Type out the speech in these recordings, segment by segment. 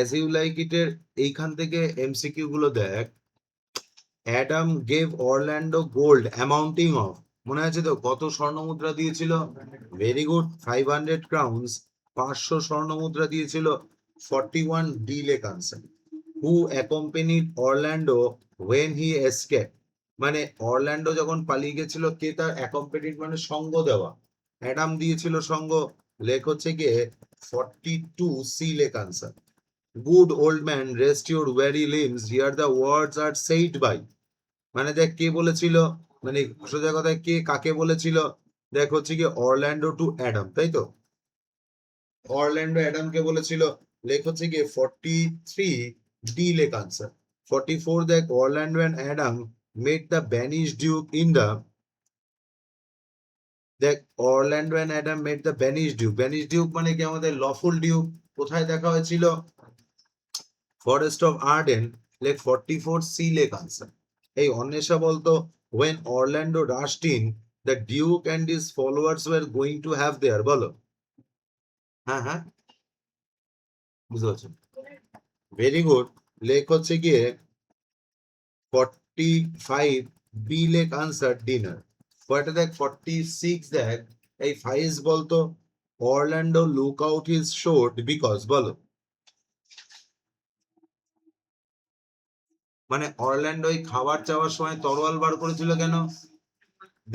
As you like it এর এইখান থেকে এমসিকিউ গুলো দেখ। Adam gave Orlando gold amounting of, মনে আছে তো কত স্বর্ণ মুদ্রা দিয়েছিল? ভেরি গুড, 500 ক্রাউন্স, 500 স্বর্ণ মুদ্রা দিয়েছিল। 41 ডি লেখ answer. Who accompanied Orlando when he escape, মানে অরল্যান্ডো যখন পালিয়ে গেছিল কে তার অ্যাকম্পেনিড মানে সঙ্গ দেওয়া? অ্যাডাম দিয়েছিল সঙ্গ। লেখ হচ্ছে গিয়ে 42 সি লেখ answer. Good old man rest your weary limbs hear the words are said by, মানে দেখ কে বলেছিল, মানে সোজা কথায় কে কাকে বলেছিল? দেখ হচ্ছে কি অরল্যান্ডো টু অ্যাডাম, তাই তো? অরল্যান্ডো অ্যাডামকে বলেছিল। লেখ হচ্ছে কি 43 ডি লেখ আনসার। 44 দেখ Orlando and Adam met the banish duke in the, দেখ Orlando and Adam met the banish duke, banish duke মানে কি আমাদের লফুল ডিউক। কোথায় দেখা হয়েছিল? Forest of Arden. লেখ 44 সি লেখ আনসার। এই অন্বেষা বলতো when Orlando rushed in, the Duke and his followers were going to have their, বলো। হ্যাঁ হ্যাঁ, বুঝতে পারছো? Very good. লেখ হচ্ছে গিয়ে 45 বি লেখ আনসার ডিনার। কয়টা দেখ 46 দেখ, এই ফাইজ বলতো Orlando look out his shot because, বলো। মানে অরল্যান্ডো ওই খাবার চাওয়ার সময় তরোয়াল বার করেছিল কেন?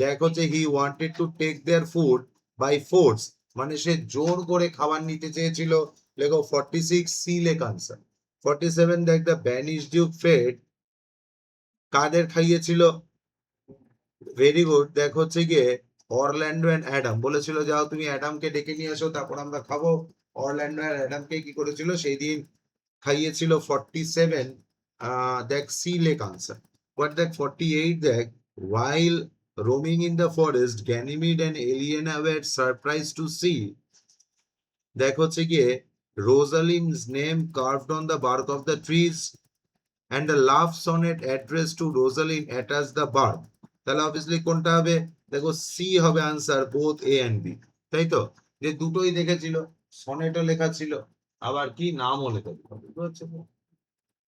দেখ হচ্ছে he wanted to take their food by force, মানে সে জোর করে খাবার নিতে চেয়েছিল। লেখো 46 সি লেখ আনসার। 47 দেখ দ্য ব্যানিশ ডিউক ফেড, কাদের খাইয়েছিল? ভেরি গুড, দেখ হচ্ছে গিয়ে অরল্যান্ডো এন্ড অ্যাডাম বলেছিল যাও তুমি অ্যাডামকে ডেকে নিয়ে এসো তারপর আমরা খাবো। অরল্যান্ডো আর অ্যাডামকে কি করেছিল সেই দিন? খাইয়েছিল। 47 দেখ সি লেখ আনসার। বাট দেখ 48 দেখ while roaming in the forest Ganymede and Eliana were surprised to see, দেখ হচ্ছে গিয়ে Rosalind's name carved on the bark of the trees and the love sonnet addressed to Rosalind attached the bark, তাহলে obviously কোনটা হবে? দেখো C হবে answer, both A and B, তাই তো? যে দুটোই দেখেছিল, সনেটও লেখা ছিল আবার কি নামও লেখা ছিল, বুঝতে পারছো?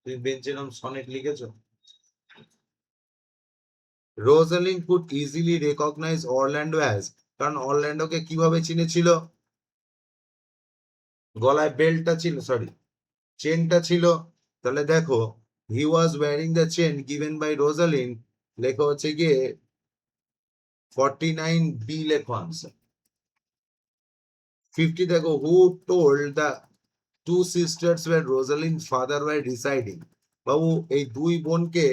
তুমি বেঞ্চে নাম সনেট লিখেছো। Rosalind could easily recognise Orlando as, কারণ অরল্যান্ডোকে কিভাবে চিনেছিল? গলায় বেল্টটা ছিল, সরি চেনটা ছিল। তাহলে দেখো he was wearing the chain given by Rosalind, লেখা হচ্ছে গিয়ে 49 বি লেখো আনসার। 50 দেখো who told the two sisters where Rosalind father were residing, বাবু এই দুই বোনকে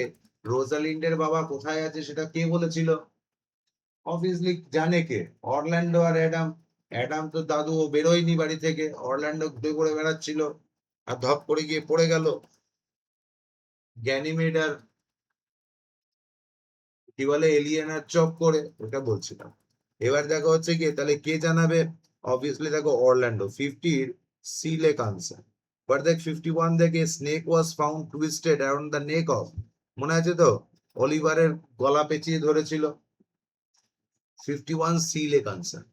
রোজালিন্ডের বাবা কোথায় আছে সেটা কে বলেছিল? অবভিয়াসলি জানে কে? অরল্যান্ডো আর অ্যাডাম। অ্যাডাম তো দাদু ও বেরোয়নি বাড়ি থেকে, অরল্যান্ডো ঘুরে ঘুরে বেড়াচ্ছিল আর ধপ করে গিয়ে পড়ে গেল গ্যানিমেড আর কি বলে এলিয়েনার চক করে, ওটা বলছিলাম। এবার দেখো হচ্ছে কি তাহলে কে জানাবে? অবভিয়াসলি দেখো অরল্যান্ডো। 50 সি লেখ আনসার। বাট দেখ 51 দেখে snake was found twisted around the neck of, মনে আছে তো অলিভারের গলা পেঁচিয়ে ধরেছিল। 51 সি লেখ আনসার।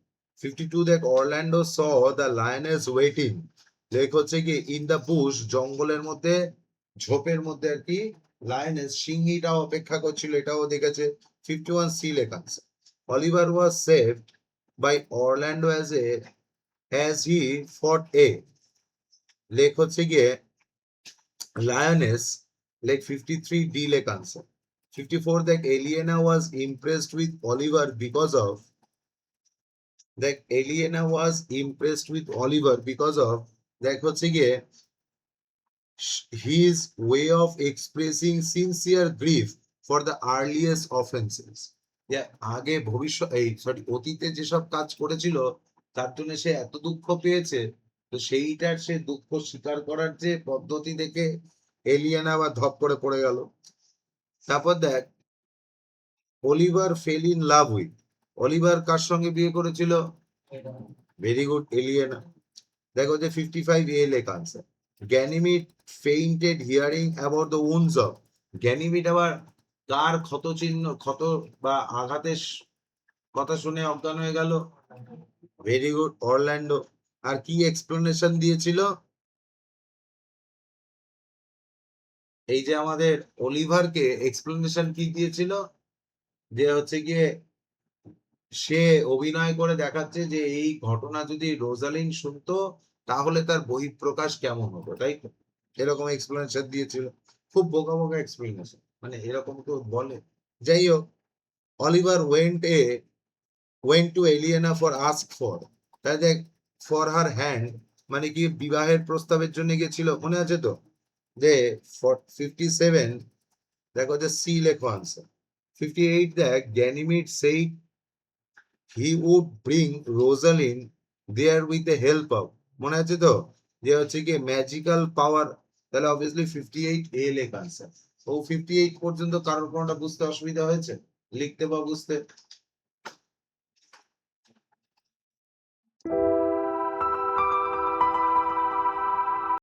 52 দেখ Orlando saw the lioness waiting, লেখ হচ্ছে কি ইন দ্য বুশ, জঙ্গলের মধ্যে ঝোপের মধ্যে আর কি লায়নেস সিংহীটাও অপেক্ষা করছিল, এটাও দেখেছে। 51 সি লেখ answer. Oliver was saved by Orlando as he fought a, লেখ হচ্ছে গিয়ে লায়নেস, লেখ 53 ডি লেখ আনসার। 54 দেখ Aliena was impressed with Oliver because of, দেখ Aliena was impressed with Oliver because of, দেখ হচ্ছে গিয়ে his way of expressing sincere grief for the earliest offences, যে আগে ভবিষ্যৎ এই সরি অতীতে যেসব কাজ করেছিল তার জন্য সে এত দুঃখ পেয়েছে, তো সেইটার সে দুঃখ স্বীকার করার যে পদ্ধতি দেখে এলিয়েনা আবার ধপ করে পড়ে গেল। তারপর দেখ Oliver fell in love with, Oliver কার সঙ্গে বিয়ে করেছিল? Very good, Aliena. দেখো যে 55 এ লেখ answer. Ganymede fainted hearing about the wounds of, Ganymede আবার কার ক্ষত চিহ্ন ক্ষত বা আঘাতের কথা শুনে অজ্ঞান হয়ে গেল? Very good, Orlando. আর কি এক্সপ্লেনেশন দিয়েছিল? এই যে আমাদের অলিভারকে এক্সপ্লেনেশন কি দিয়েছিল, যে হচ্ছে গিয়ে সে অভিনয় করে দেখাচ্ছে যে এই ঘটনা যদি রোজালিন শুনতো তাহলে তার বহিঃপ্রকাশ কেমন হতো, তাই তো? এরকম এক্সপ্লেনেশন দিয়েছিল। খুব বোকা বোকা এক্সপ্লেনেশন, মানে এরকম কেউ বলে? যাই হোক, Oliver went to Aliena for ask for, তাই দেখ, ফর হার হ্যান্ড মানে কি বিবাহের প্রস্তাবের জন্য গেছিল, মনে আছে তো? যে 57 দেখো যে সি লেখো আনসার, 58 দেখ Ganymede say he would bring Rosalind there with the help of, মনে আছে তো? যে হচ্ছে কি ম্যাজিক্যাল পাওয়ার, তাহলে অবভিয়াসলি 58 এ লেখা আনসার। ও 58 পর্যন্ত কারোর কোনটা বুঝতে অসুবিধা হয়েছে লিখতে বা বুঝতে?